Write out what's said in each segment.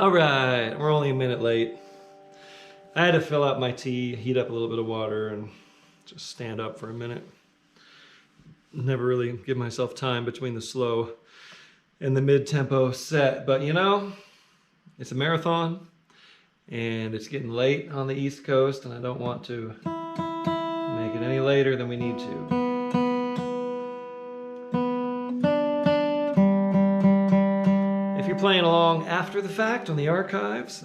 All right, we're only a minute late. I had to fill out my tea, heat up a little bit of water, and just stand up for a minute. Never really give myself time between the slow and the mid-tempo set, but you know, it's a marathon, and it's getting late on the East Coast, and I don't want to make it any later than we need to. If you're playing along after the fact on the archives,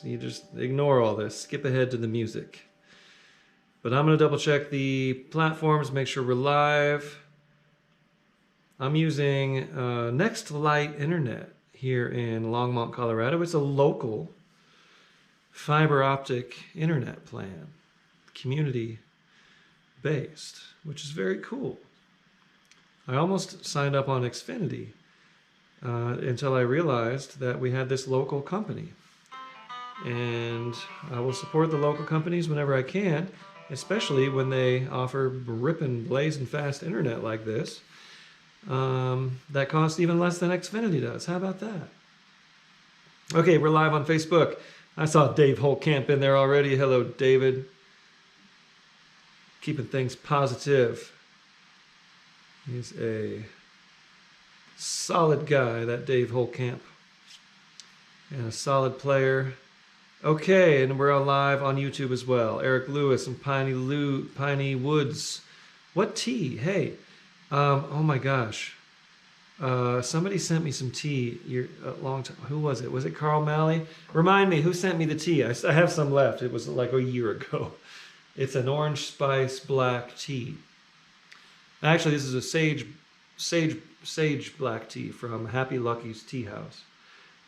you just ignore all this, skip ahead to the music. But I'm going to double check the platforms, make sure we're live. I'm using Next Light Internet here in Longmont, Colorado. It's a local fiber optic internet plan, community based, which is very cool. I almost signed up on Xfinity until I realized that we had this local company. And I will support the local companies whenever I can, especially when they offer ripping, blazing fast internet like this. That costs even less than Xfinity does. How about that? Okay, we're live on Facebook. I saw Dave Holtkamp in there already. Hello, David. Keeping things positive. He's a solid guy, that Dave Holtkamp. And a solid player. Okay, and we're live on YouTube as well. Eric Lewis and Piney Woods. What tea? Hey. Oh my gosh. Somebody sent me some tea a long time. Who was it? Was it Carl Malley? Remind me, who sent me the tea? I have some left. It was like a year ago. It's an orange spice black tea. Actually, this is a sage black tea from Happy Lucky's Tea House.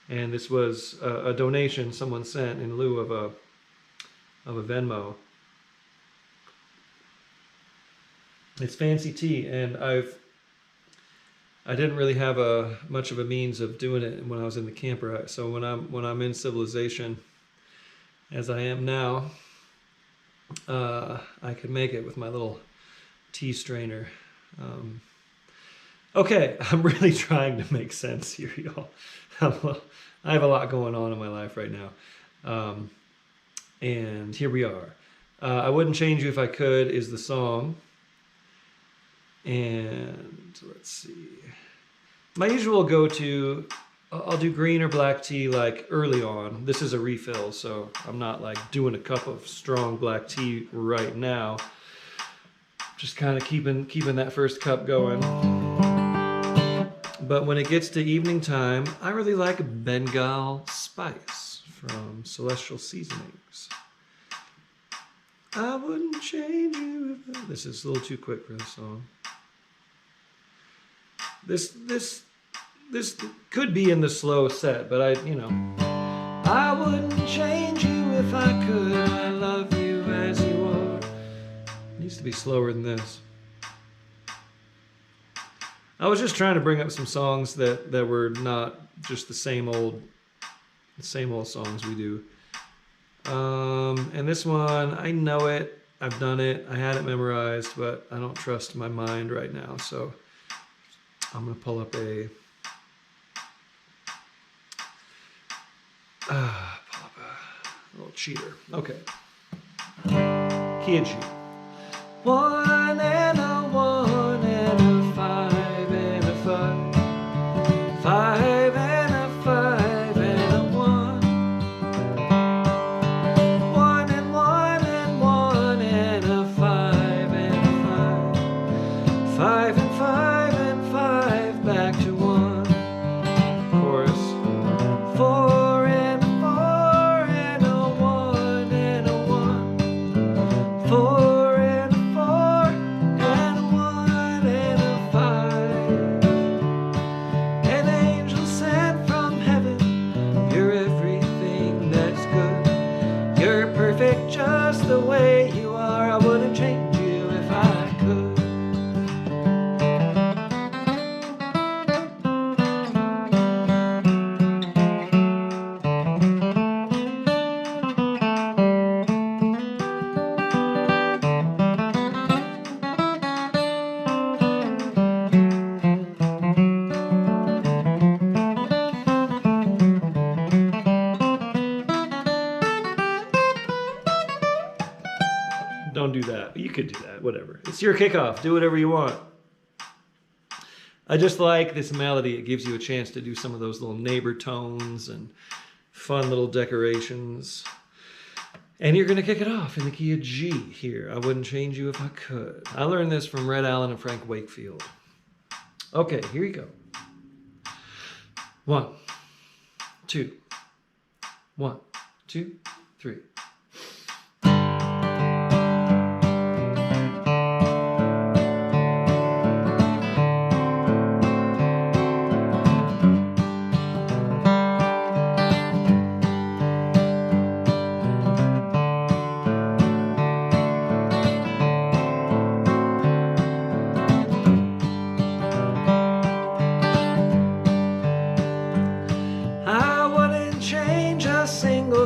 And this was a donation someone sent in lieu of a Venmo. It's fancy tea, and I didn't really have much of a means of doing it when I was in the camper. So when I'm in civilization, as I am now, I could make it with my little tea strainer. Okay, I'm really trying to make sense here, y'all. I have a lot going on in my life right now, and here we are. I Wouldn't Change You If I Could is the song. And let's see. My usual go-to, I'll do green or black tea like early on. This is a refill, so I'm not like doing a cup of strong black tea right now. Just kind of keeping that first cup going. But when it gets to evening time, I really like Bengal Spice from Celestial Seasonings. I wouldn't change you if This is a little too quick for this song. This could be in the slow set, but I wouldn't change you if I could. I love you as you are. It needs to be slower than this. I was just trying to bring up some songs that were not just the same old songs we do. And this one, I know it, I've done it, I had it memorized, but I don't trust my mind right now, so I'm gonna pull up a little cheater. Okay. Key and G. 1 and a 1 and a 5 and a 5. 5 and a 5 and a 1. 1 and 1 and 1 and a 5 and a 5. 5 and 5 and 5 back to 1. Chorus. 4 and a 4 and a 1 and a 1. 4 and a 4 and a 1 and a 5. An angel that. You could do that, whatever. It's your kickoff. Do whatever you want. I just like this melody. It gives you a chance to do some of those little neighbor tones and fun little decorations. And you're going to kick it off in the key of G here. I wouldn't change you if I could. I learned this from Red Allen and Frank Wakefield. Okay, here you go. 1, 2, 1, 2, 3.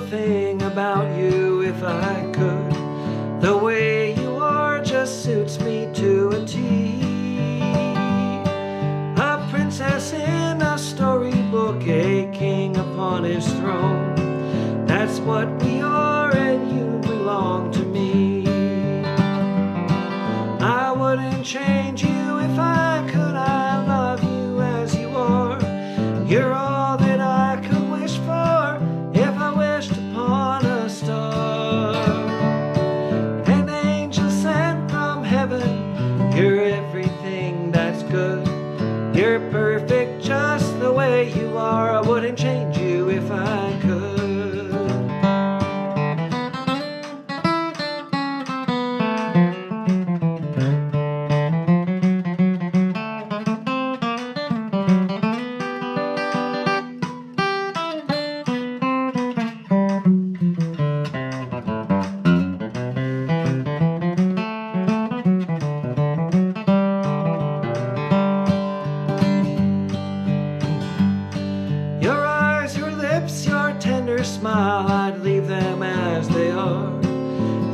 Thing about you if I could. The way you are just suits me to a T. A princess in a storybook, a king upon his throne. That's what we are, and you belong to me. I wouldn't change you if I could. I love you as you are. You're all that I could wish for. Upon a star, an angel sent from heaven. You're everything that's good. You're perfect just the way you are. I wouldn't change you if I could. Smile, I'd leave them as they are,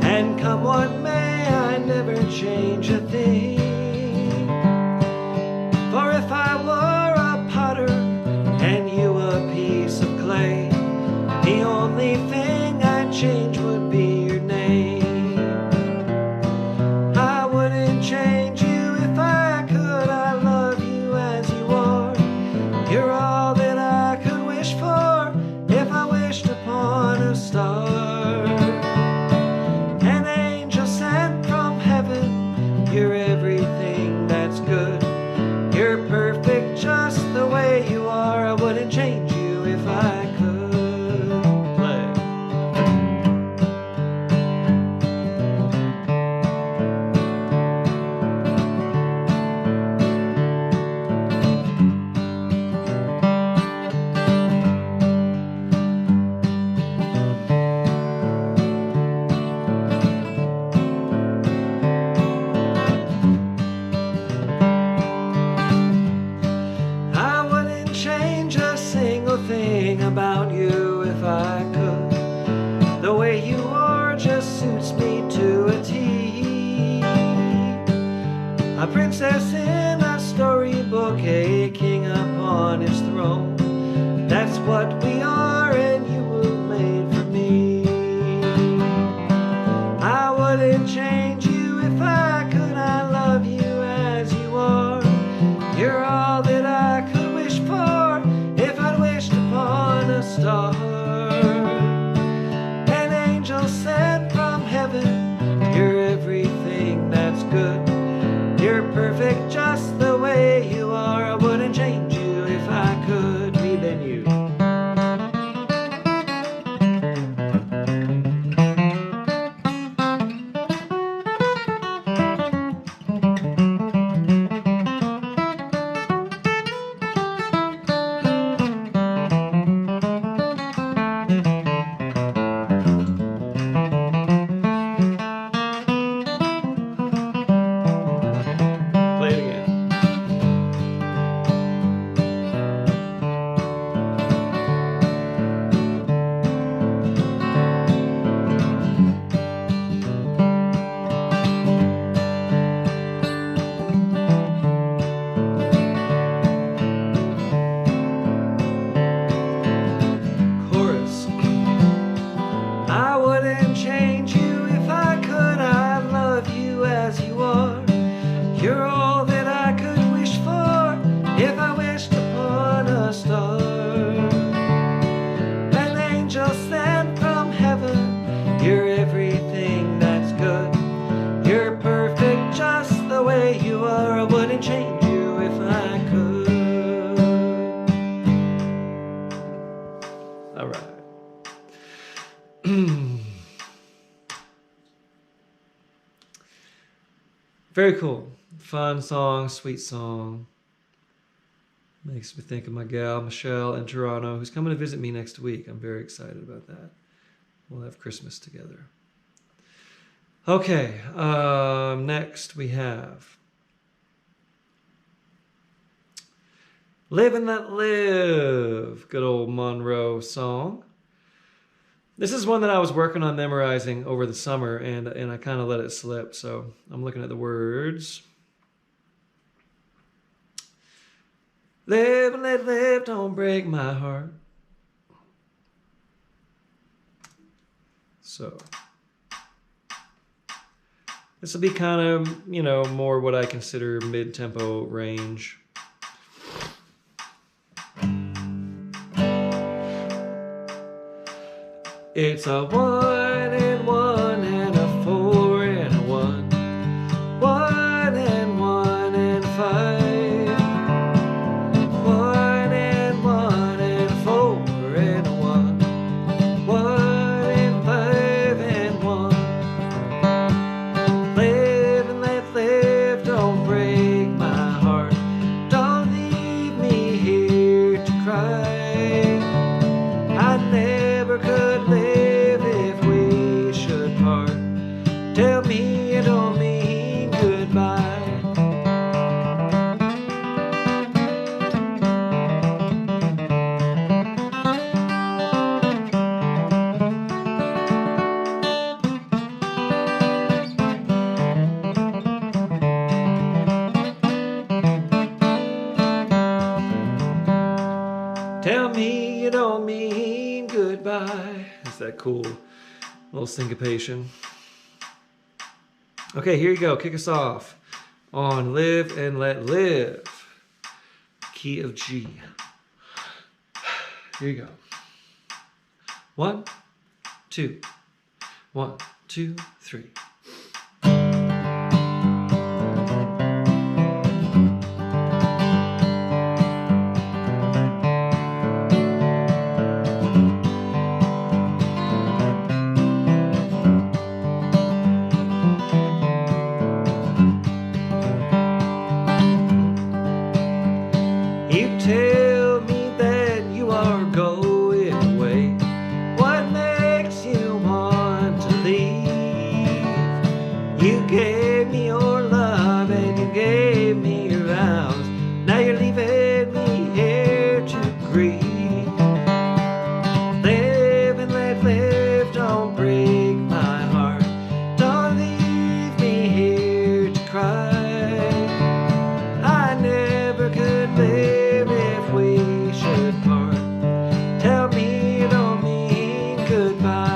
and come what may, I never change a thing. For if I were a potter and you a piece of clay, the only thing I'd change would be your name. I wouldn't change you if I could. I love you as you are. You're all that I could wish for. If I wished upon a star, an angel sent from heaven. You're everything that's good. You're perfect just the way you are. I wouldn't change you if I could. Play. Thing about you if I could. The way you are just suits me to a T. A princess in a storybook, a king upon his throne. That's what we are, and you were made for me. I wouldn't change you if I could. I love you as you are. You're all that I could wish for. If I'd wished upon a star, an angel sent from heaven. You're everything that's good. You're perfect just the way you are. I wouldn't change you if I could. Me then you. Very cool. Fun song, sweet song. Makes me think of my gal, Michelle, in Toronto, who's coming to visit me next week. I'm very excited about that. We'll have Christmas together. Okay, next we have Live and Let Live. Good old Monroe song. This is one that I was working on memorizing over the summer, and I kind of let it slip, so I'm looking at the words. Live and let live, don't break my heart. So this will be kind of, more what I consider mid-tempo range. It's a 1 and 1 and a 4 and a 1. 1 and 1 and 5. 1 and 1 and 4 and a 1. 1 and 5 and 1. Live and let live, don't break my heart. Don't leave me here to cry. I never could live if we should part. Tell me you don't mean goodbye. Tell me you don't mean goodbye. Is that cool? A little syncopation. Okay, here you go. Kick us off on Live and Let Live. Key of G. Here you go. 1, 2. 1, 2, 3. You tell me that you are going away. What makes you want to leave? You gave me your love and you gave me your vows. Now you're leaving me here to grieve. Live and let live, don't break my heart. Don't leave me here to cry. I never could live if we should part. Tell me you don't mean goodbye.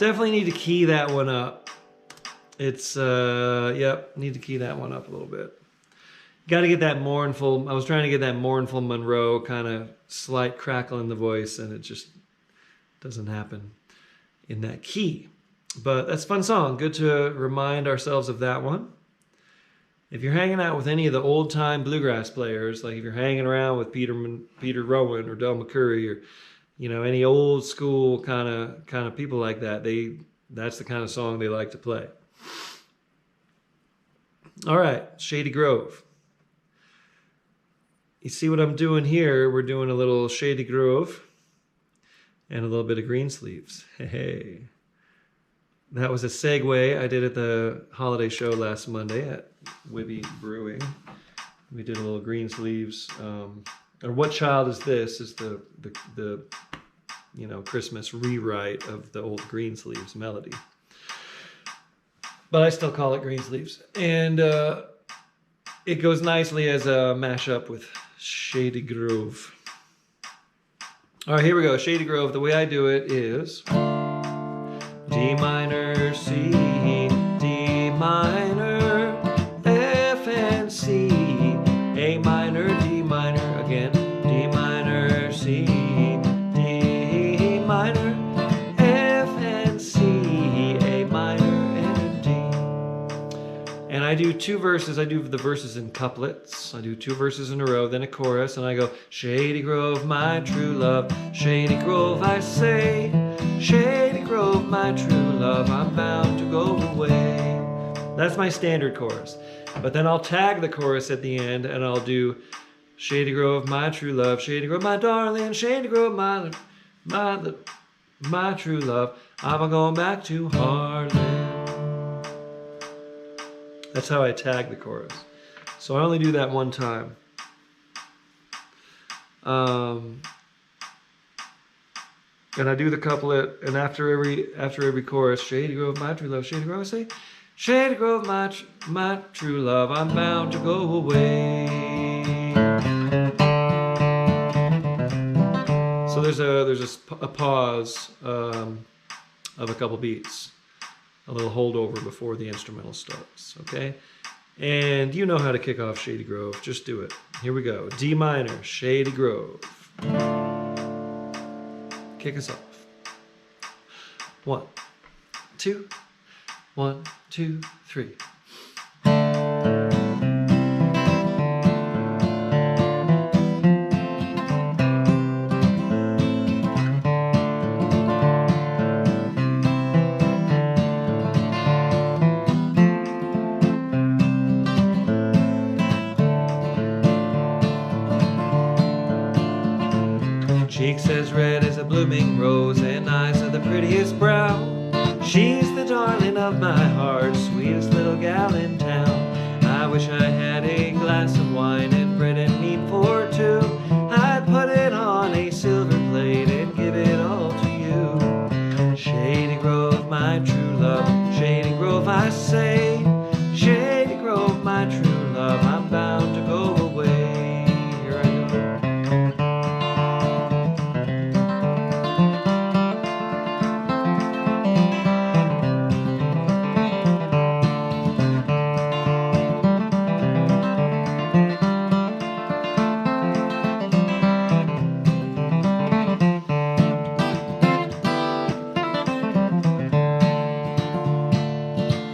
Definitely need to key that one up. It's, yep, need to key that one up a little bit. Got to get that mournful, I was trying to get that mournful Monroe kind of slight crackle in the voice, and it just doesn't happen in that key. But that's a fun song. Good to remind ourselves of that one. If you're hanging out with any of the old-time bluegrass players, like if you're hanging around with Peter Rowan or Del McCurry or, you know, any old school kind of people like that, that's the kind of song they like to play. All right, Shady Grove. You see what I'm doing here? We're doing a little Shady Grove and a little bit of Greensleeves. Hey. That was a segue I did at the holiday show last Monday at Wibby Brewing. We did a little Greensleeves. Or What Child Is This is the you know, Christmas rewrite of the old Greensleeves melody. But I still call it Greensleeves. And it goes nicely as a mashup with Shady Grove. All right, here we go. Shady Grove. The way I do it is D minor, C, D minor, F and C, A minor, D minor, again, D minor, C, D minor, F and C, A minor, and D. And I do two verses. I do the verses in couplets. I do two verses in a row, then a chorus, and I go, Shady Grove, my true love, Shady Grove, I say, Shady Grove, my true love, I'm bound to go away. That's my standard chorus. But then I'll tag the chorus at the end, and I'll do Shady Grove, my true love, Shady Grove, my darling, Shady Grove, my true love, I'm going back to Harlan. That's how I tag the chorus. So I only do that one time. And I do the couplet, and after every chorus, Shady Grove, my true love, Shady Grove, I say, Shady Grove, my true love, I'm bound to go away. So there's a pause of a couple beats, a little holdover before the instrumental starts, okay? And you know how to kick off Shady Grove, just do it. Here we go, D minor, Shady Grove. Kick us off. 1, 2, 1, 2, 3. Cheeks as red as a blooming rose and eyes of the prettiest brown. She's the darling of my heart, sweetest little gal in town. I wish I had a glass of wine and bread and meat for two. I'd put it on a silver plate and give it all to you. Shady Grove, my true love, Shady Grove, I say. Shady Grove, my true love, I'm bound to go away. Here I go.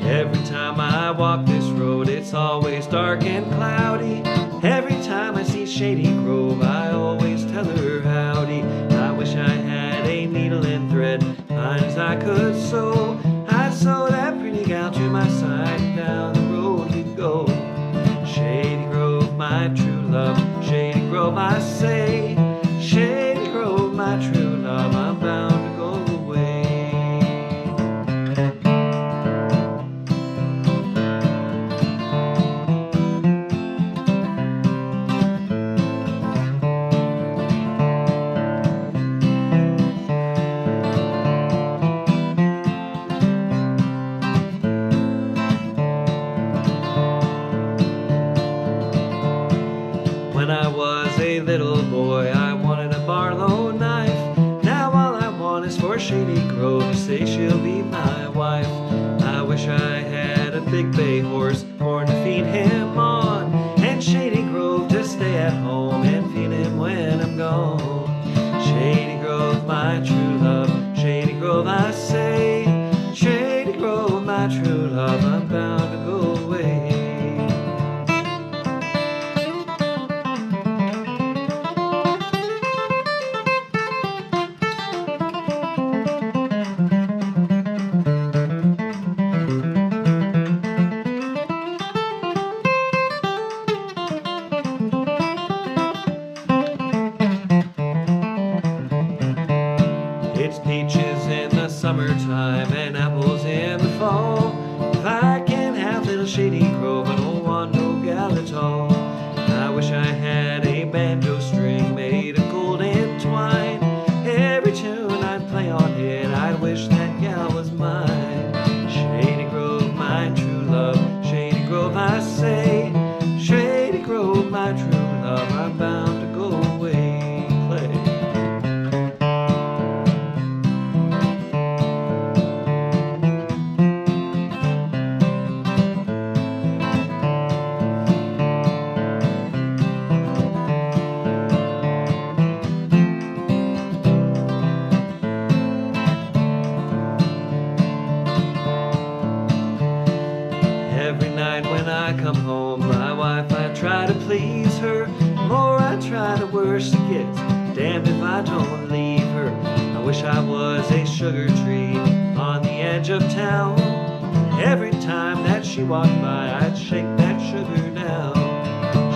Every time I walk this road, it's always dark and cloudy. Every time I see Shady Grove, I always tell her howdy. I wish I had a needle and thread, fine as I could sew. I'd sew that pretty gal to my side, and down the road we'd go. Shady Grove, my true love, Shady Grove, I say. Shady Grove, my true love, I'm bound to go away. When I was a little boy, I wanted a barn say she'll be my wife. I wish I had a big bay horse, corn to feed him on, and Shady Grove to stay at home and feed him when I'm gone. Shady Grove, my true love, Shady Grove, I say. Shady Grove, my true love, I'm bound to go away. It's peaches in the summertime and apples in the fall. If I can have little Shady Grove, I don't want no gal at all. I wish I had a banjo string made of golden twine. Every tune I'd play on it, I'd wish that gal was mine. Shady Grove, my true love, Shady Grove, I say. Shady Grove, my true love, I'm bound to go away. Play. Every night when I come home, my wife, I try to please her. The more I try, the worse she gets. Damned if I don't leave her. I wish I was a sugar tree on the edge of town. Every time that she walked by, I'd shake that sugar down.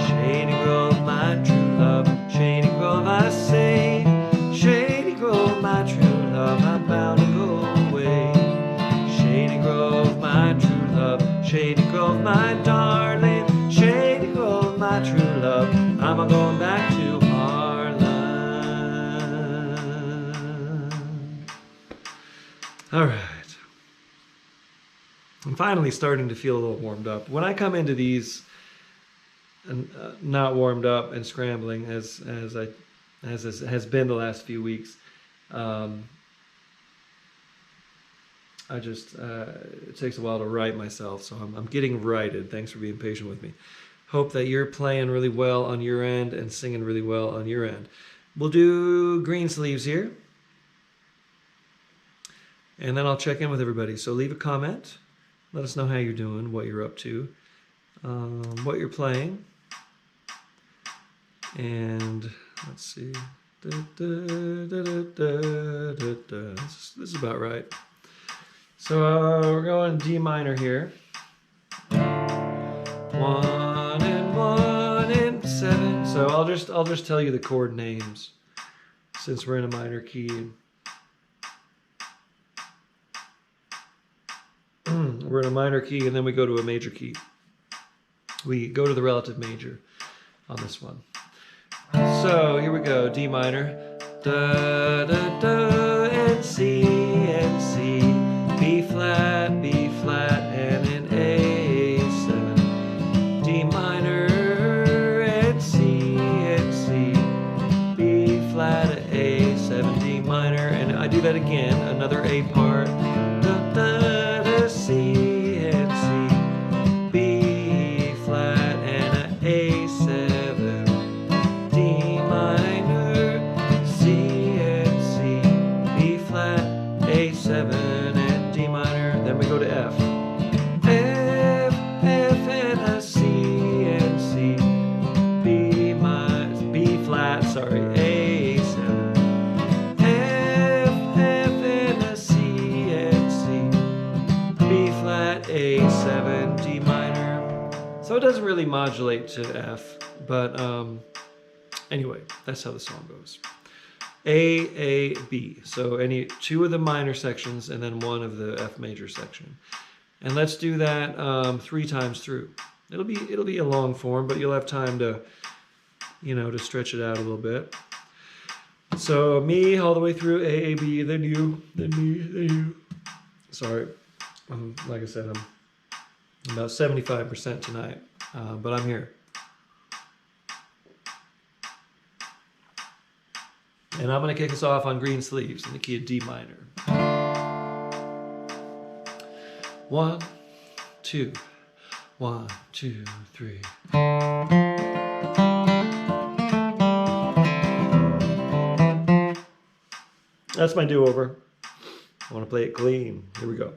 Shady Grove, my true love, Shady Grove, I say. Shady Grove, my true love, I'm bound to go away. Shady Grove, my true love, Shady Grove, my darling. Shady Grove, my true love, I'm a going back to Harlan. All right. I'm finally starting to feel a little warmed up. When I come into these not warmed up and scrambling as has been the last few weeks, I just it takes a while to right myself, so I'm getting righted. Thanks for being patient with me. Hope that you're playing really well on your end and singing really well on your end. We'll do Greensleeves here, and then I'll check in with everybody. So leave a comment. Let us know how you're doing, what you're up to, what you're playing, and let's see. This is about right. So we're going D minor here. 1 and 1 and 7. So I'll just tell you the chord names since we're in a minor key. We're in a minor key and then we go to a major key. We go to the relative major on this one. So here we go. D minor. Da da da and C and C. B flat, and an A7, D minor, and C, B flat, A7, D minor, and I do that again, another A part, da, da, da, C, and C, B flat, and an A7, D minor, C, and C, B flat, A7, then we go to F. F, and a C, and C. B flat, sorry, A7. F, and a C, and C. B flat, A7, D minor. So it doesn't really modulate to F, but anyway, that's how the song goes. A, B. So any 2 of the minor sections and then 1 of the F major section. And let's do that 3 times through. It'll be a long form, but you'll have time to, to stretch it out a little bit. So me all the way through A, B, then you, then me, then you. Sorry, like I said, I'm about 75% tonight, but I'm here. And I'm going to kick us off on Greensleeves in the key of D minor. 1, 2, 1, 2, 3. That's my do-over. I want to play it clean. Here we go.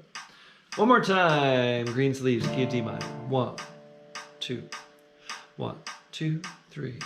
One more time. Greensleeves, key of D minor. 1, 2, 1, 2, 3.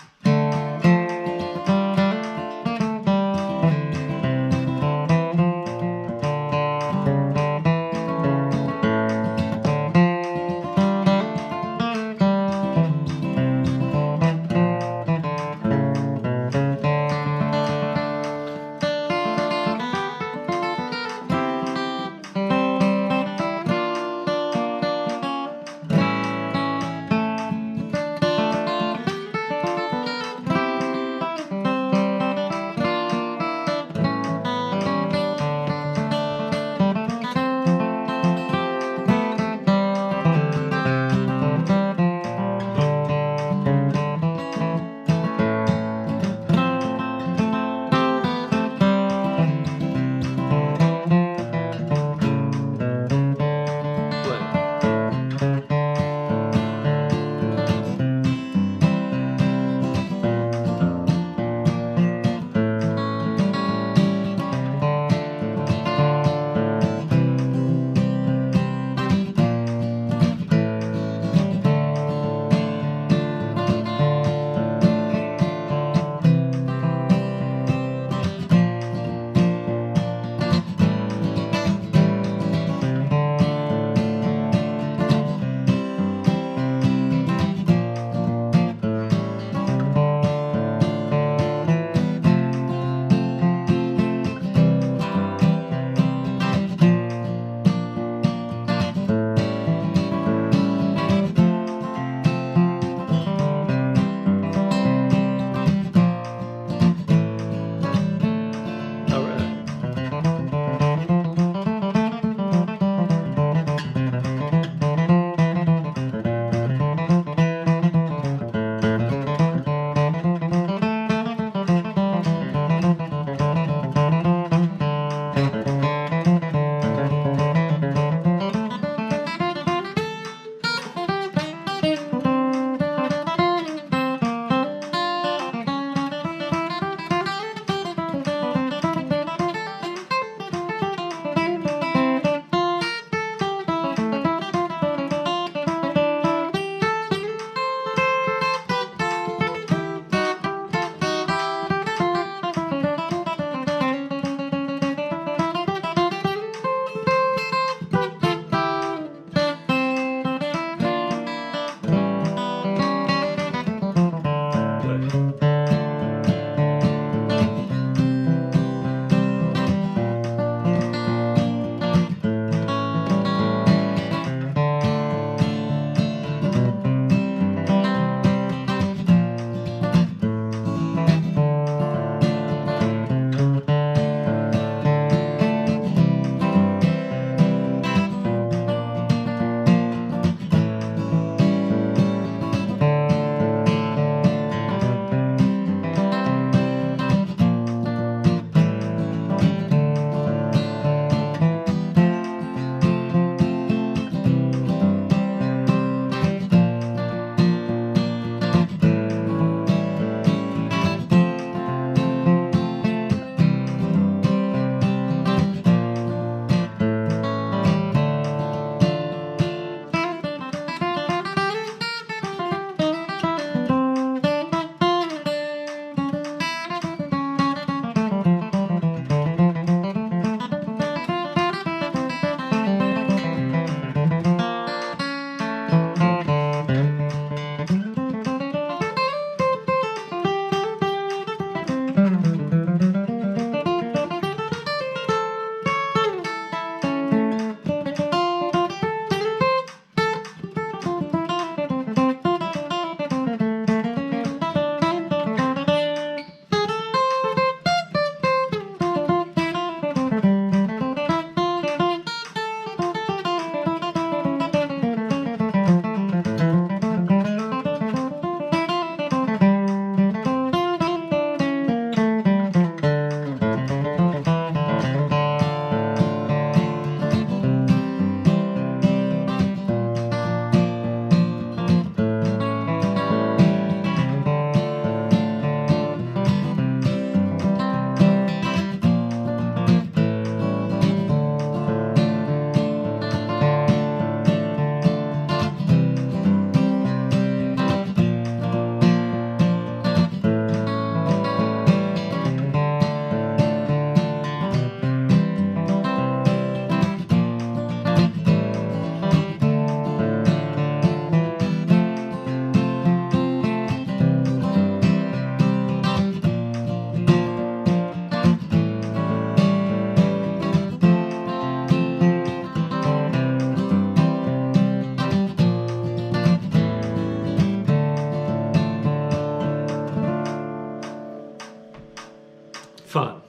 fun.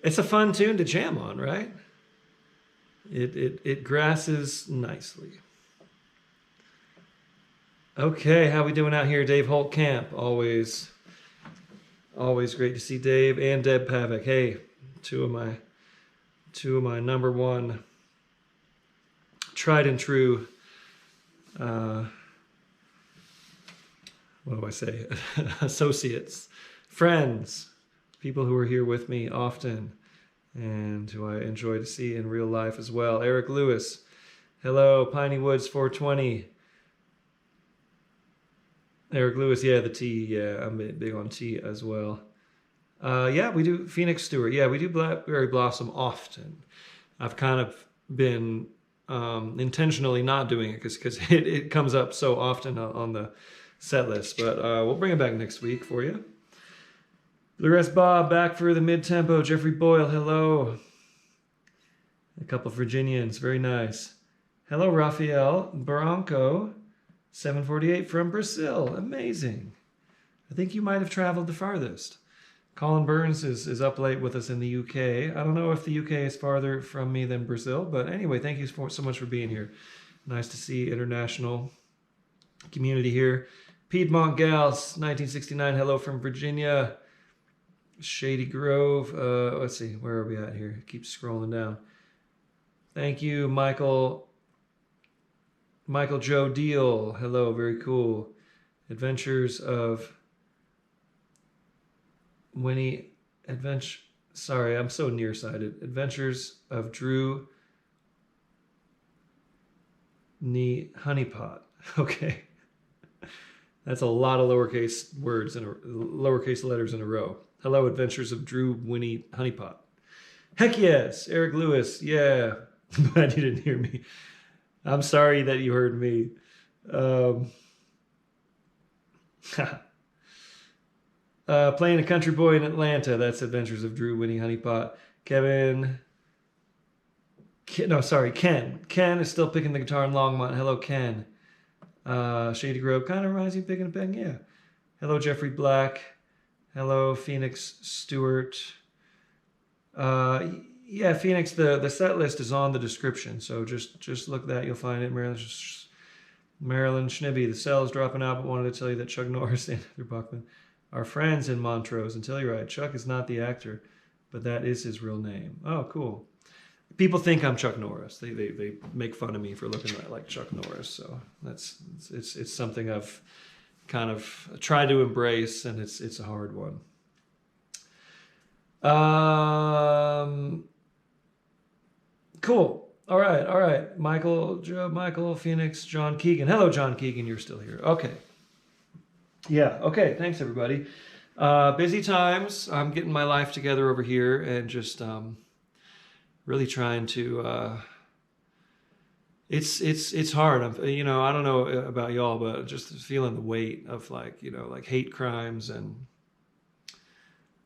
It's a fun tune to jam on, right? It grasses nicely. Okay, how we doing out here? Dave Holt Camp, always great to see Dave and Deb Pavick. Hey, two of my number one tried and true. What do I say? Associates, friends, people who are here with me often, and who I enjoy to see in real life as well. Eric Lewis, hello. Piney Woods 420. Eric Lewis, yeah, the tea. Yeah, I'm big on tea as well. Yeah, we do Phoenix Stewart. Yeah, we do Blackberry Blossom often. I've kind of been intentionally not doing it because it comes up so often on the set list. But we'll bring it back next week for you. Bluegrass Bob, back for the mid-tempo. Jeffrey Boyle, hello. A couple of Virginians, very nice. Hello, Rafael Barranco. 748 from Brazil. Amazing. I think you might have traveled the farthest. Colin Burns is up late with us in the UK. I don't know if the UK is farther from me than Brazil, but anyway, thank you so much for being here. Nice to see international community here. Piedmont Gals, 1969. Hello from Virginia. Shady Grove. Let's see, where are we at here? Keep scrolling down. Thank you, Michael Joe Deal, hello, very cool. Adventures of Winnie, sorry, I'm so nearsighted. Adventures of Drew Honeypot. Okay. That's a lot of lowercase letters in a row. Hello, Adventures of Drew Winnie Honeypot. Heck yes, Eric Lewis, yeah. Glad you didn't hear me. I'm sorry that you heard me. Playing a country boy in Atlanta. That's Adventures of Drew Winnie Honeypot. Ken. Ken is still picking the guitar in Longmont. Hello, Ken. Shady Grove kind of reminds you of picking a pen. Yeah. Hello, Jeffrey Black. Hello, Phoenix Stewart. Yeah, Phoenix, the set list is on the description, so just look that, you'll find it. Marilyn Schnibby, the cell is dropping out, but wanted to tell you that Chuck Norris and Heather Buckman are friends in Montrose and Telluride. Chuck is not the actor, but that is his real name. Oh, cool. People think I'm Chuck Norris. They make fun of me for looking like Chuck Norris, so it's something I've kind of tried to embrace, and it's a hard one. Cool. All right. Michael, Phoenix, John Keegan. Hello, John Keegan. You're still here. Okay. Yeah. Okay. Thanks, everybody. Busy times. I'm getting my life together over here and just really trying to. It's hard. I don't know about y'all, but just feeling the weight of like hate crimes and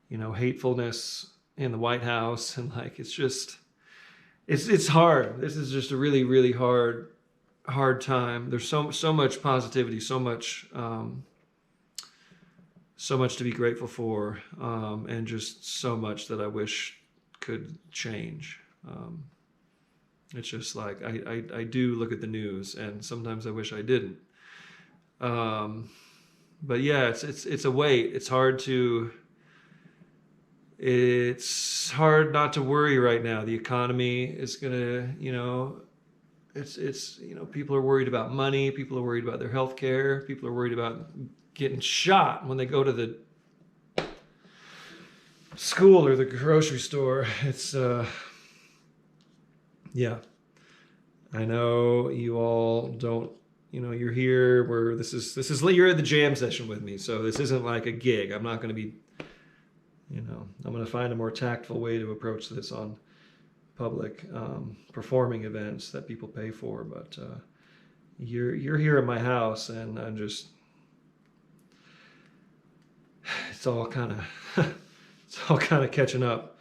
hatefulness in the White House, and like it's just. It's hard. This is just a really, really hard time. There's so much positivity, so much to be grateful for, and just so much that I wish could change. It's just like I do look at the news, and sometimes I wish I didn't. But yeah, it's a weight. It's hard not to worry right now. The economy is gonna, people are worried about money. People are worried about their health care. People are worried about getting shot when they go to the school or the grocery store. It's, yeah. I know you all don't, you're here where you're at the jam session with me. So this isn't like a gig. I'm not going to be, I'm going to find a more tactful way to approach this on public performing events that people pay for. But you're here at my house, and I'm just, it's all kind of catching up,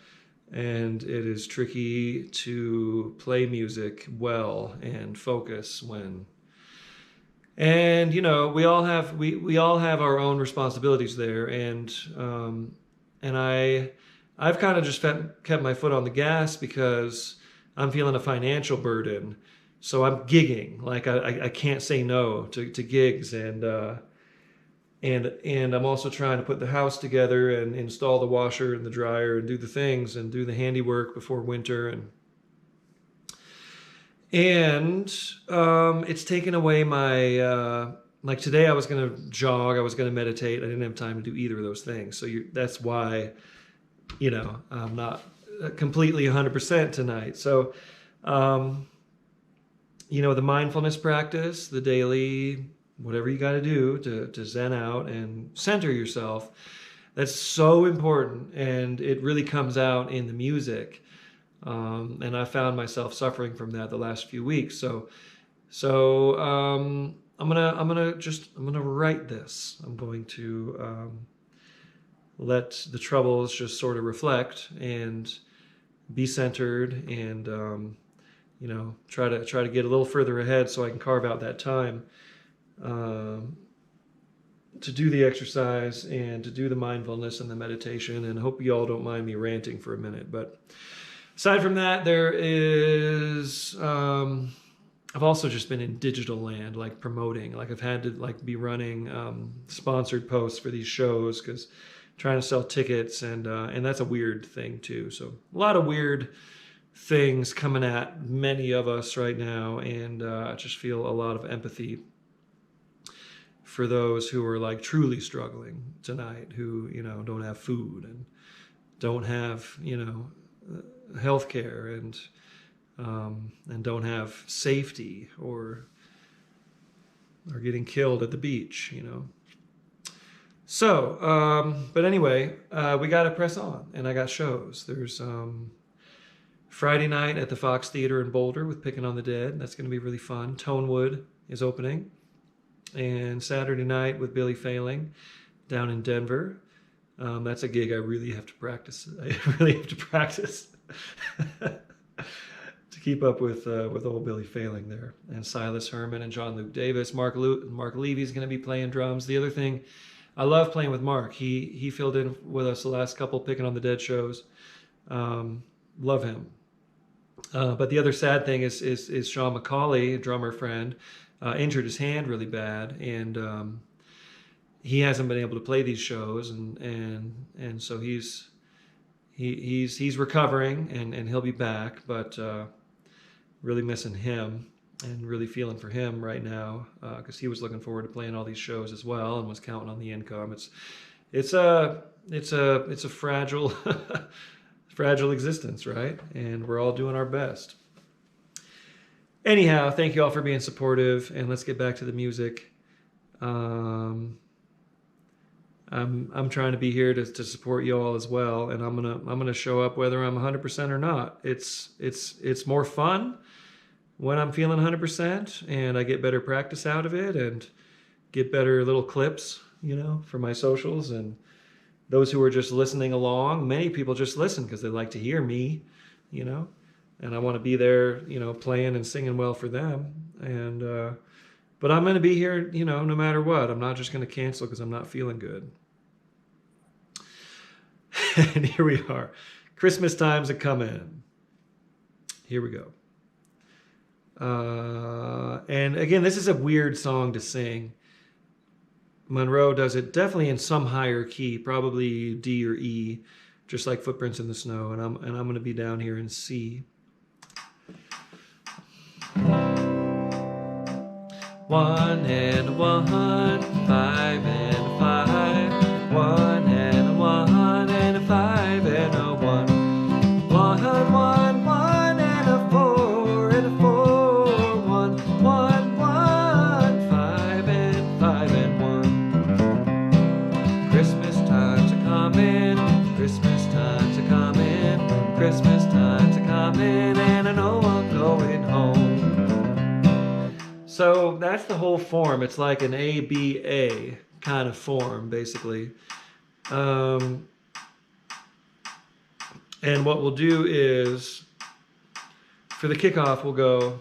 and it is tricky to play music well and focus when. And we all have our own responsibilities there, and and I've kind of just kept my foot on the gas because I'm feeling a financial burden. So I'm gigging. Like I can't say no to gigs, and I'm also trying to put the house together and install the washer and the dryer and do the things and do the handiwork before winter, and it's taken away my like today I was gonna jog, I was gonna meditate. I didn't have time to do either of those things. So that's why, I'm not completely 100% tonight. So, the mindfulness practice, the daily, whatever you got to do to zen out and center yourself, that's so important. And it really comes out in the music. And I found myself suffering from that the last few weeks. So I'm gonna write this. I'm going to let the troubles just sort of reflect and be centered, and try to get a little further ahead so I can carve out that time to do the exercise and to do the mindfulness and the meditation. And I hope you all don't mind me ranting for a minute. But aside from that, there is I've also just been in digital land, like promoting. Like I've had to be running sponsored posts for these shows because trying to sell tickets, and that's a weird thing too. So a lot of weird things coming at many of us right now, and I just feel a lot of empathy for those who are like truly struggling tonight, who don't have food and don't have health care, and don't have safety, or are getting killed at the beach, So, but anyway, we got to press on, and I got shows. There's Friday night at the Fox Theater in Boulder with Picking on the Dead. That's going to be really fun. Tonewood is opening. And Saturday night with Billy Failing down in Denver. That's a gig I really have to practice. I really have to practice to keep up with old Billy Failing there. And Silas Herman and John Luke Davis. Mark Levy's going to be playing drums. The other thing, I love playing with Mark. He filled in with us the last couple Picking on the Dead shows. Love him. But the other sad thing is Sean McCauley, a drummer friend, injured his hand really bad, and he hasn't been able to play these shows, and so he's recovering, and he'll be back, but really missing him and really feeling for him right now, because he was looking forward to playing all these shows as well and was counting on the income. It's a fragile fragile existence, right? And we're all doing our best. Anyhow, thank you all for being supportive, and let's get back to the music. I'm trying to be here to support you all as well, and I'm gonna show up whether I'm 100% or not. It's more fun when I'm feeling 100%, and I get better practice out of it, and get better little clips, for my socials. And those who are just listening along, many people just listen because they like to hear me, and I want to be there, playing and singing well for them. And but I'm going to be here, no matter what. I'm not just going to cancel because I'm not feeling good. And here we are. Christmas time's a coming. Here we go. And again, this is a weird song to sing. Monroe does it definitely in some higher key, probably D or E, just like Footprints in the Snow. And I'm going to be down here in C. 1 and 1, 5 and 5, 1 and a 1 and a 5 and a 1, 1, 1, 1 and a 4 and a 4, 1, 1, 1, 5 and 5 and 1. Christmas time's a comin', Christmas time's a comin', Christmas time's a comin', and I know I'm going home. So that's the whole form. It's like an ABA kind of form, basically. And what we'll do is, for the kickoff, we'll go.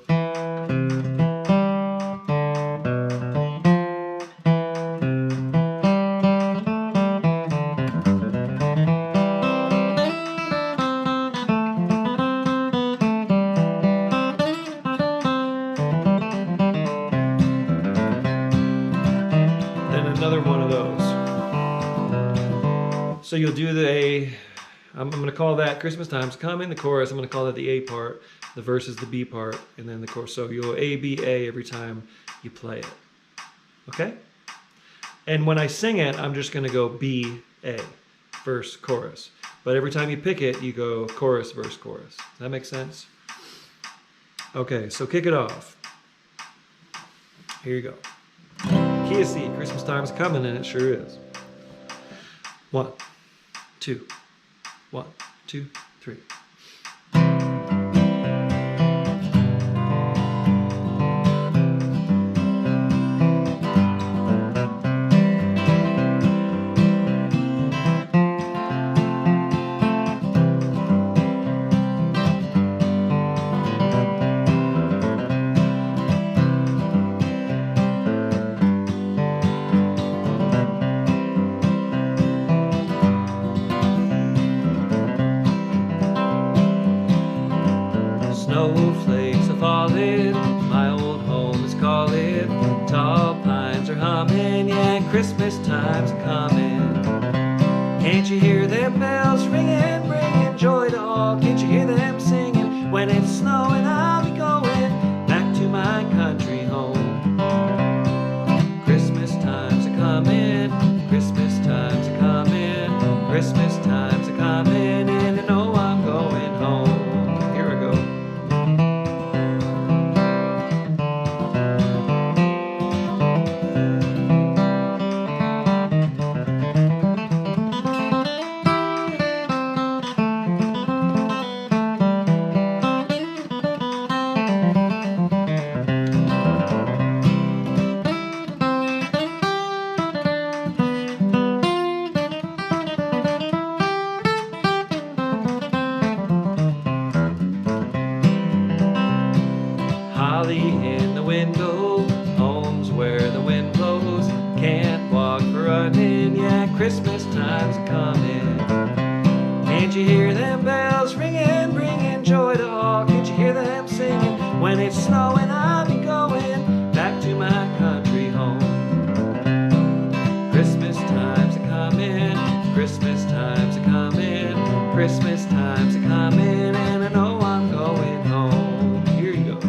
another one of those. So you'll do I'm going to call that Christmas Time's Coming, the chorus. I'm going to call that the A part, the verse is the B part, and then the chorus. So you'll A, B, A every time you play it. Okay? And when I sing it, I'm just going to go B, A, verse, chorus. But every time you pick it, you go chorus, verse, chorus. Does that make sense? Okay, so kick it off. Here you go. Key of C, Christmas Time's Coming, and it sure is. 1, 2, 1, 2, 3. Snowflakes are falling, my old home is calling, tall pines are humming, yeah, Christmas time's coming. Can't you hear them bells ringing, bringing joy to all? Can't you hear them singing? When it's snowing, I'll be going back to my country home. Christmas time's a coming, Christmas time's a coming, Christmas time's a coming, and I know I'm going home. Here I go. Holly in the window, homes where the wind blows, can't walk for running, yeah, Christmas time's coming. Can't you hear them bells ringing, bringing joy to all? Can't you hear them singing? When it's snowing, I'll be going back to my country home. Christmas time's a coming, Christmas time's a coming, Christmas time's a coming, and I know I'm going home. Here you go.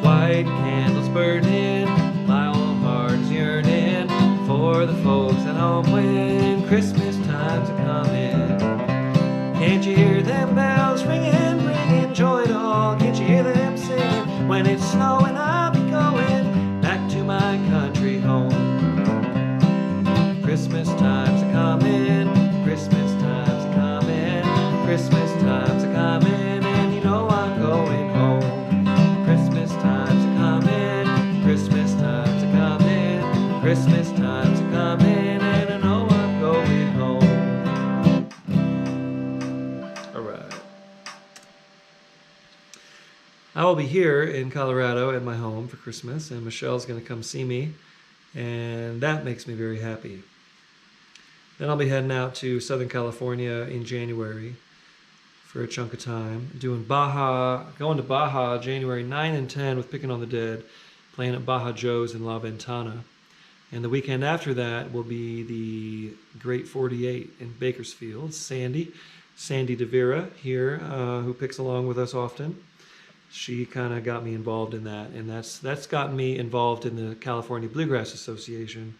White candles burning, my old heart's yearning for the folks at home when Christmas time's a coming. Can't you hear them bells ringing, bringing joy to all? Can't you hear them singing? When it's snowing, I'll be going back to my country home. Christmas time's a coming, Christmas time's a coming, Christmas time's a coming, and you know I'm going home. Christmas time's a coming, Christmas time's a coming, Christmas time's a coming, and I know I'm going home. All right. I will be here in Colorado at my home for Christmas, and Michelle's going to come see me, and that makes me very happy. Then I'll be heading out to Southern California in January for a chunk of time, going to Baja January 9 and 10 with Picking on the Dead, playing at Baja Joe's in La Ventana. And the weekend after that will be the Great 48 in Bakersfield. Sandy DeVera here, who picks along with us often. She kind of got me involved in that, and that's gotten me involved in the California Bluegrass Association,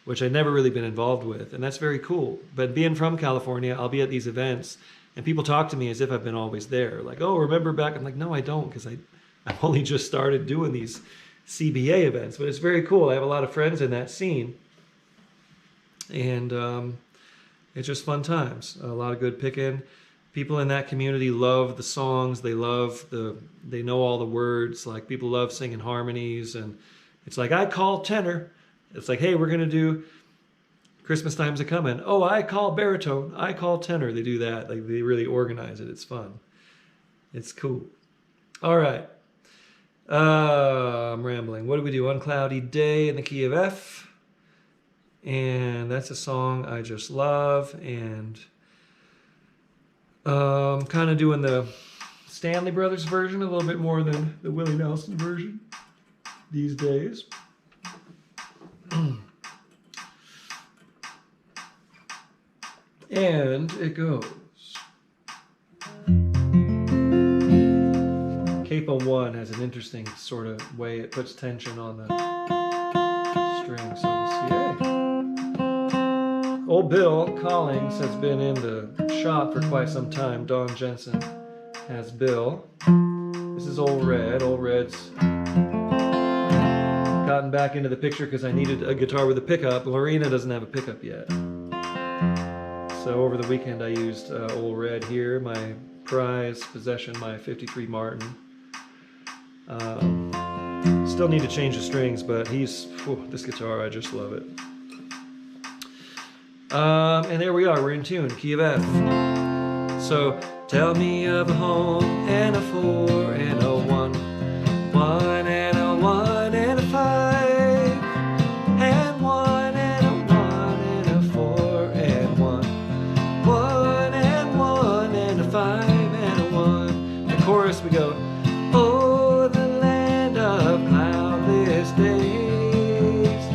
which I'd never really been involved with, and that's very cool. But being from California, I'll be at these events, and people talk to me as if I've been always there. Like, oh, remember back? I'm like, no, I don't, because I've only just started doing these CBA events. But it's very cool. I have a lot of friends in that scene, and it's just fun times. A lot of good picking. People in that community love the songs. They know all the words. Like, people love singing harmonies, and It's like, I call tenor. It's like, hey, we're going to do Christmas Time's a Comin'. Oh, I call baritone. I call tenor. They do that. Like, they really organize it. It's fun. It's cool. All right. I'm rambling. What do we do? Uncloudy Day in the key of F. And that's a song I just love. And kind of doing the Stanley Brothers version a little bit more than the Willie Nelson version these days. And it goes. Capo 1 has an interesting sort of way it puts tension on the string, so we'll see. Hey. Old Bill Collings has been in the shop for quite some time. Don Jensen has Bill. This is Old Red. Old Red's gotten back into the picture because I needed a guitar with a pickup. Lorena doesn't have a pickup yet. So over the weekend I used Old Red here, my prized possession, my 53 Martin. Still need to change the strings, but this guitar, I just love it. And there we are, we're in tune, key of F. So, tell me of a home and a 4 and a 1, 1 and a 1 and a 5, and 1 and a 1 and a 4 and 1, 1 and 1 and a 5 and a 1. The chorus we go, oh, the land of cloudless days,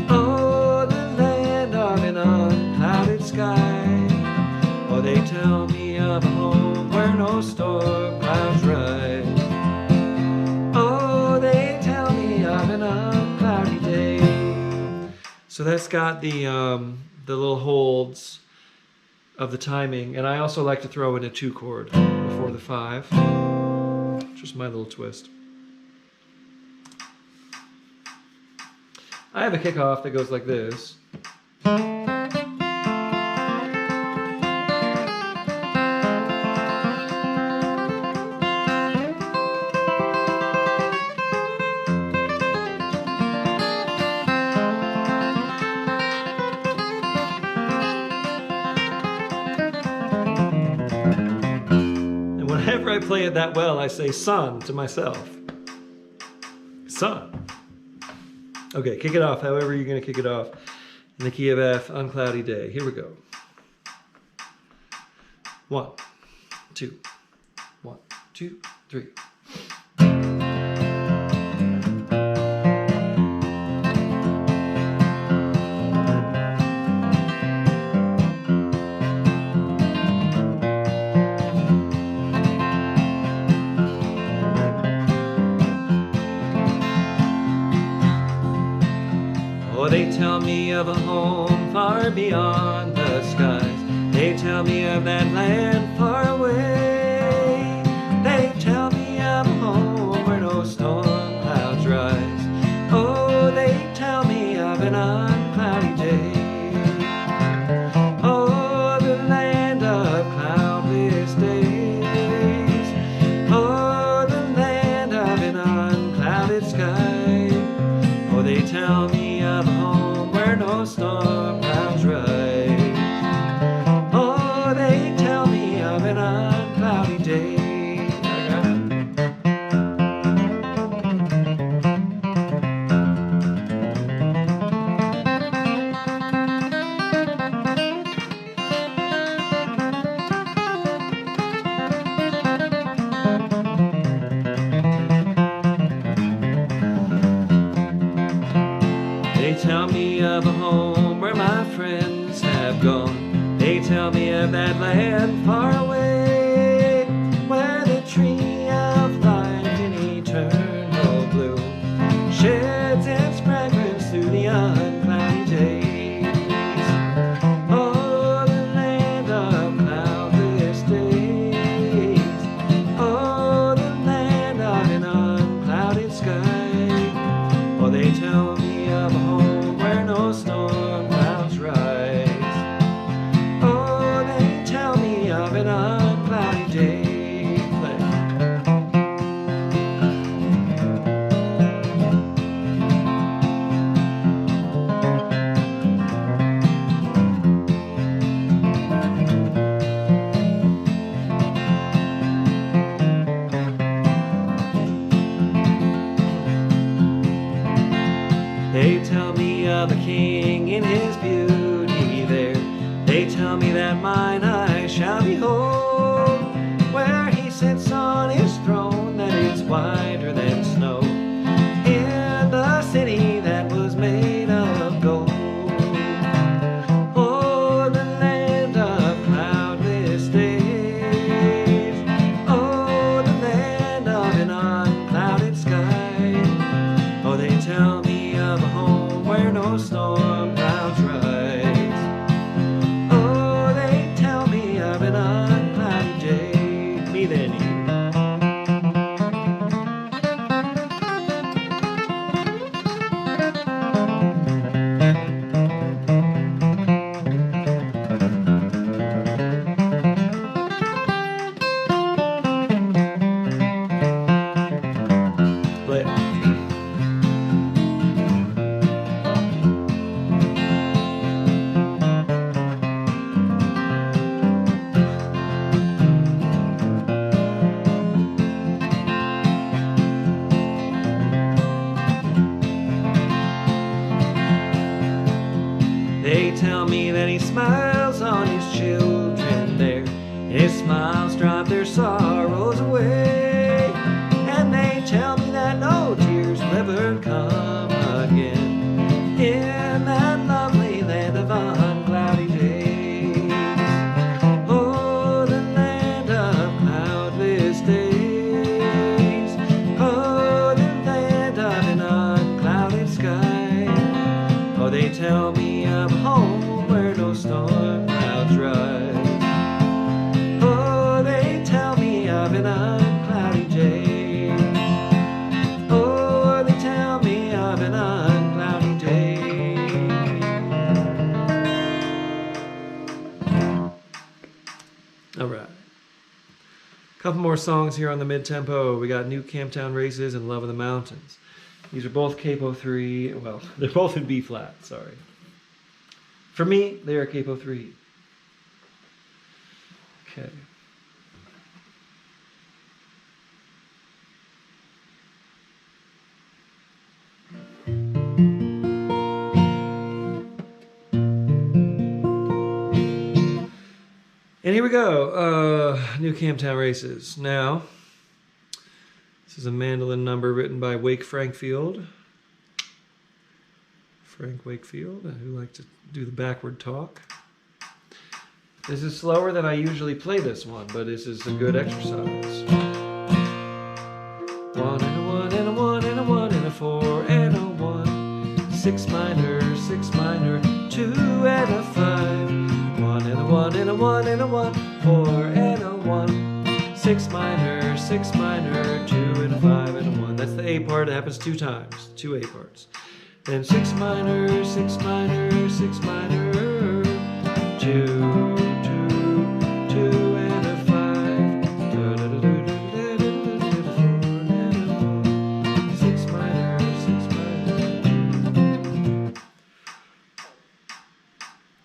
oh, the land of an unclouded sky. Oh, they tell me of a home where no storm clouds rise. Oh, they tell me of an uncloudy day. So that's got the little holds of the timing, and I also like to throw in a 2 chord before the 5. Just my little twist. I have a kickoff that goes like this. Whenever I play it that well, I say son to myself. Son. Okay, kick it off however you're going to kick it off. In the key of F, Uncloudy Day. Here we go. 1, 2, 1, 2, 3. They tell me of a home far beyond the skies. They tell me of that land far away. They tell me of a home where no storm clouds rise. Oh, they tell me of an uncloudy day. Oh, the land of cloudless days. Oh, the land of an unclouded sky. Oh, they tell me of a home where no storm clouds rise. Oh, they tell me of an uncloudy day. They tell me of a home where my friends have gone. They tell me of that land far away, where the tree of life in eternal bloom sheds its fragrance through the uncloudy days. Oh, the land of cloudless days. Oh, the land of an unclouded sky. Oh, they tell me of a home where no storm clouds rise. Oh, they tell me of an uncloudy day. They tell me of the king in his beauty there. They tell me that mine eyes shall behold, where he sits on his throne that is whiter than snow, in the city that was made of gold. Oh, the land of cloudless days. Oh, the land of an unclouded sky. Oh, they tell me of a home where no storm clouds rise. Oh, they tell me of an unclouded day. Me then, you. Play it. They tell me that he smiles on his children there. His smiles drive their sorrows away. And they tell me that no tears will ever come again in that lovely land of uncloudy days. Oh, the land of cloudless days. Oh, the land of an unclouded sky. Oh, they tell me of a home where no storm clouds rise. Oh, they tell me of an uncloudy day. Oh, they tell me of an uncloudy day. All right. Couple more songs here on the mid-tempo. We got New Camptown Races and Love of the Mountains. These are both capo 3. Well, they're both in B flat, sorry. For me, they are capo 3. Okay. And here we go. New Camptown Races. Now, this is a mandolin number written by Wake Frankfield. Frank Wakefield, who liked to do the backward talk. This is slower than I usually play this one, but this is a good exercise. 1 and a 1 and a 1 and a 1 and a 4 and a 1. 6 minor, 6 minor, 2 and a 5. 1 and a 1 and a 1 and a 1, 4 and a 1. 6 minor, 6 minor, 2 and a 5 and a 1. That's the A part. It happens 2 times. 2 A parts. Then 6 minor, 6 minor, 6 minor, 2, 2, 2 and a 5. 6 minor, 6 minor.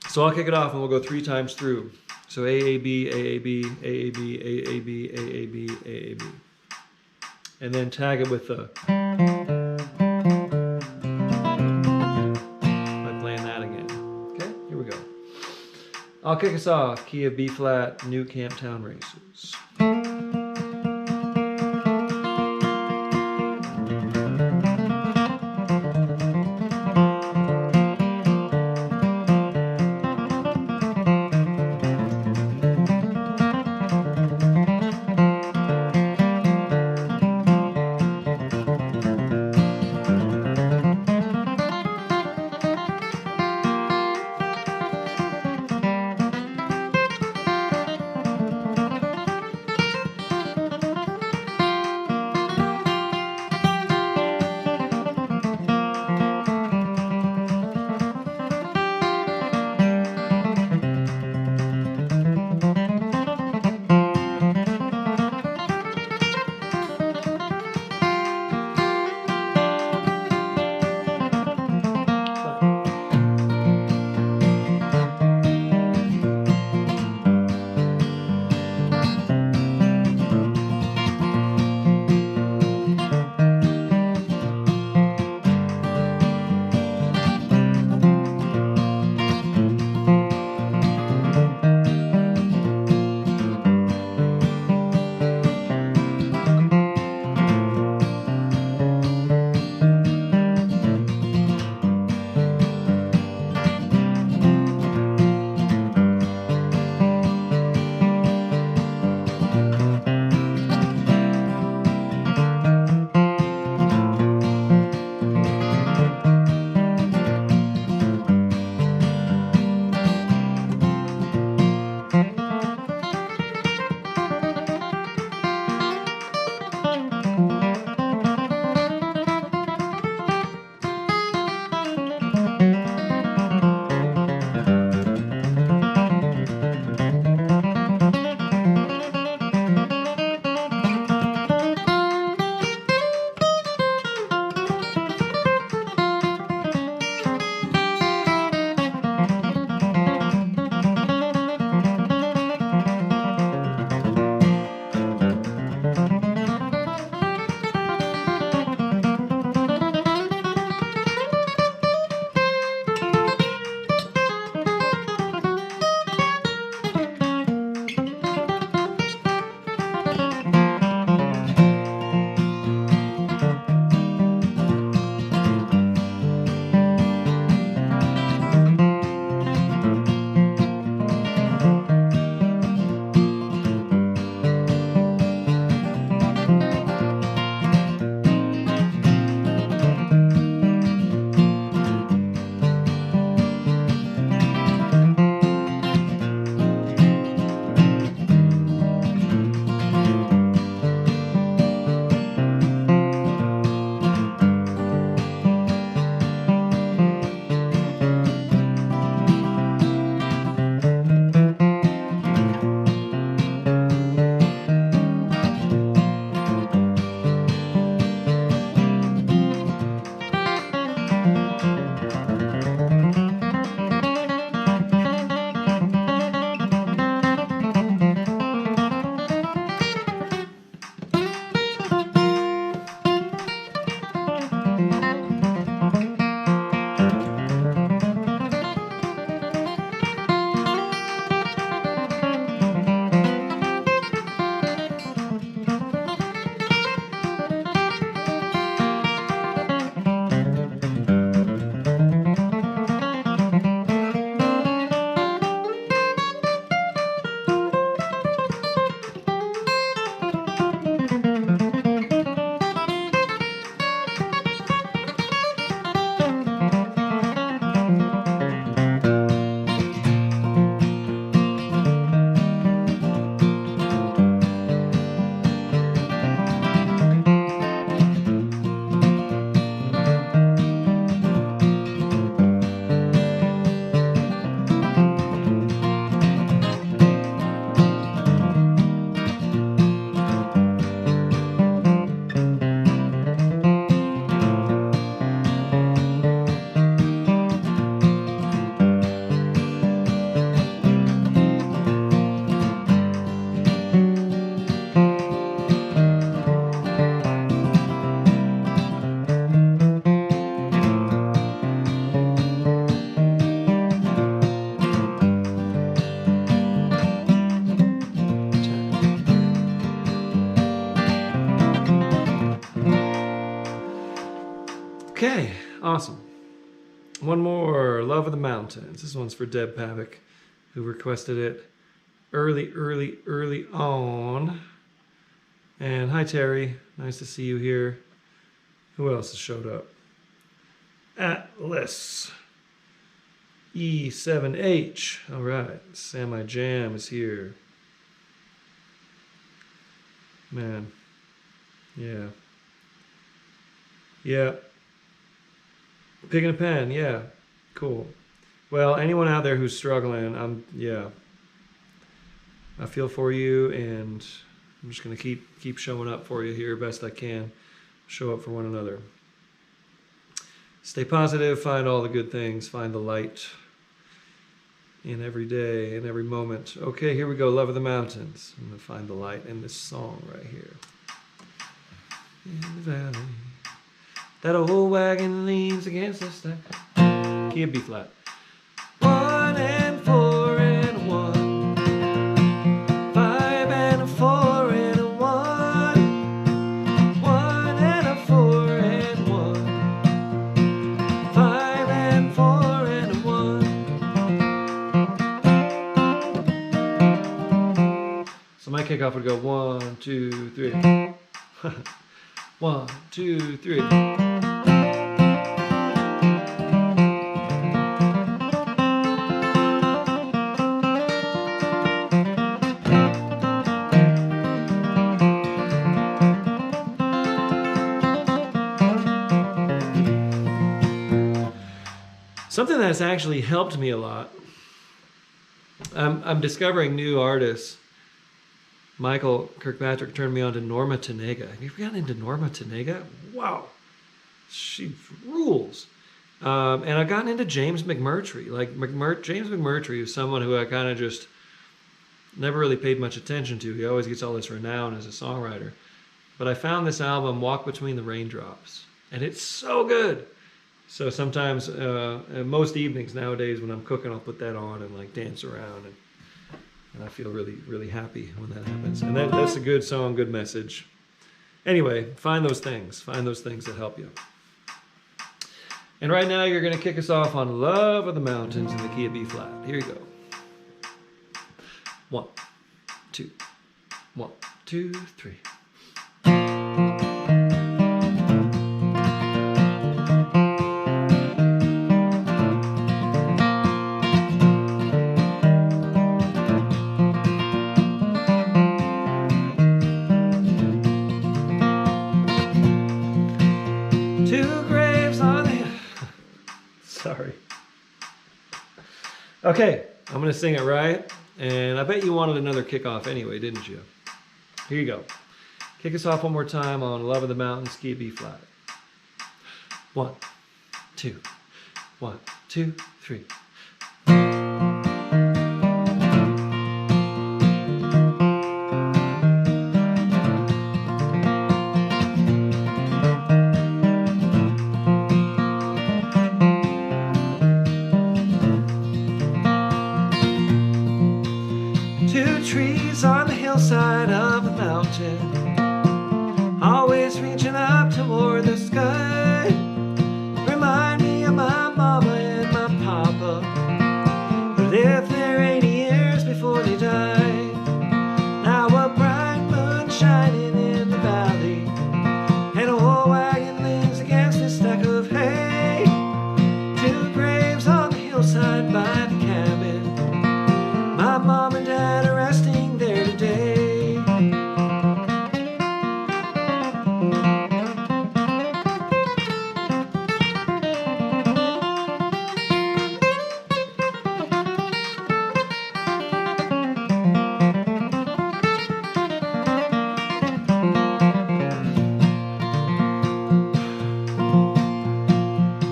So I'll kick it off and we'll go 3 times through. So AAB, AAB, AAB, AAB, AAB, AAB. And then tag it with the... I'll kick us off. Key of B flat, New Camptown Races. Awesome. One more, Love of the Mountains. This one's for Deb Pavick, who requested it early on. And hi, Terry. Nice to see you here. Who else has showed up? Atlas. E7H. All right. Semi Jam is here. Man. Yeah. Yeah. Picking a pen. Yeah. Cool. Well, anyone out there who's struggling, I feel for you, and I'm just going to keep showing up for you here best I can. Show up for one another. Stay positive, find all the good things, find the light in every day, in every moment. Okay, here we go, Love of the Mountains. I'm going to find the light in this song right here. In the valley, that old wagon leans against the stack. Key of B flat. 1 and 4 and a 1. 5 and a 4 and a 1. 1 and a 4 and 1. 5 and 4 and a 1. So my kickoff would go 1, 2, 3. 1, 2, 3. Something that's actually helped me a lot. I'm discovering new artists. Michael Kirkpatrick turned me on to Norma Tanega. Have you ever gotten into Norma Tanega? Wow. She rules. And I've gotten into James McMurtry. James McMurtry is someone who I kind of just never really paid much attention to. He always gets all this renown as a songwriter. But I found this album, Walk Between the Raindrops. And it's so good. So sometimes, most evenings nowadays when I'm cooking, I'll put that on and like dance around. And I feel really, really happy when that happens. And that's a good song, good message. Anyway, find those things. Find those things that help you. And right now you're going to kick us off on Love of the Mountains in the key of B flat. Here you go. 1, 2, 1, 2, 3. Sorry. Okay, I'm going to sing it right. And I bet you wanted another kickoff anyway, didn't you? Here you go. Kick us off one more time on Love of the Mountains, key B flat. 1, 2, 1, 2, 3. On the hillside of a mountain, always reaching up toward the sky, remind me of my mama and my papa, who lived there 80 years before they died. Now a bright moon shining in the valley, and a old wagon leans against a stack of hay. 2 graves on the hillside by the cabin, my mom and dad are resting there today.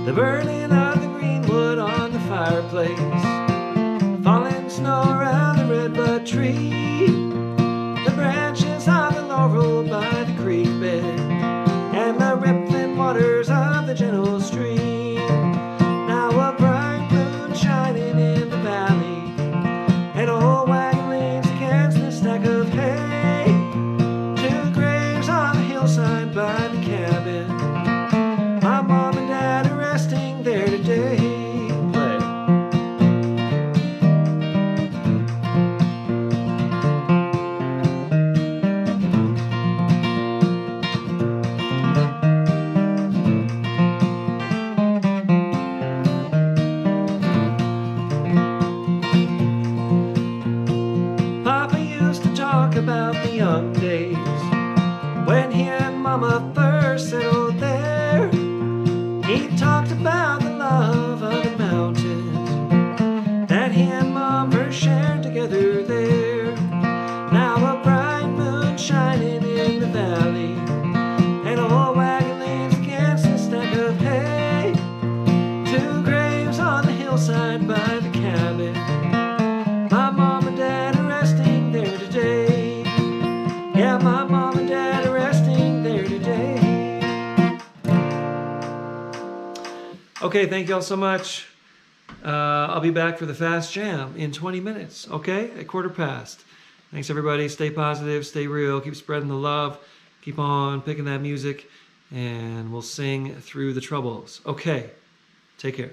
The burning of the greenwood on the fireplace, falling snow around the redbud tree, the branches of the laurel by the creek bed, and the rippling waters of the gentle stream. Now a bright moon shining in the valley, and a old wagon leans against the stack of hay. 2 graves on the hillside by the cabin, my mom and dad are resting today. Play. Papa used to talk about the young days when he and Mama first settled there. He talked about the love of the mountains that he and Mom first shared together there. Now a bright moon shining in the valley, and old wagon leans against a stack of hay. Two graves on the hillside by the cabin. My mom and dad are resting there today. Yeah, my mom and dad are resting there today. Okay, thank you all so much. I'll be back for the Fast Jam in 20 minutes, okay? At 1:15. Thanks, everybody. Stay positive, stay real, keep spreading the love, keep on picking that music, and we'll sing through the troubles. Okay, take care.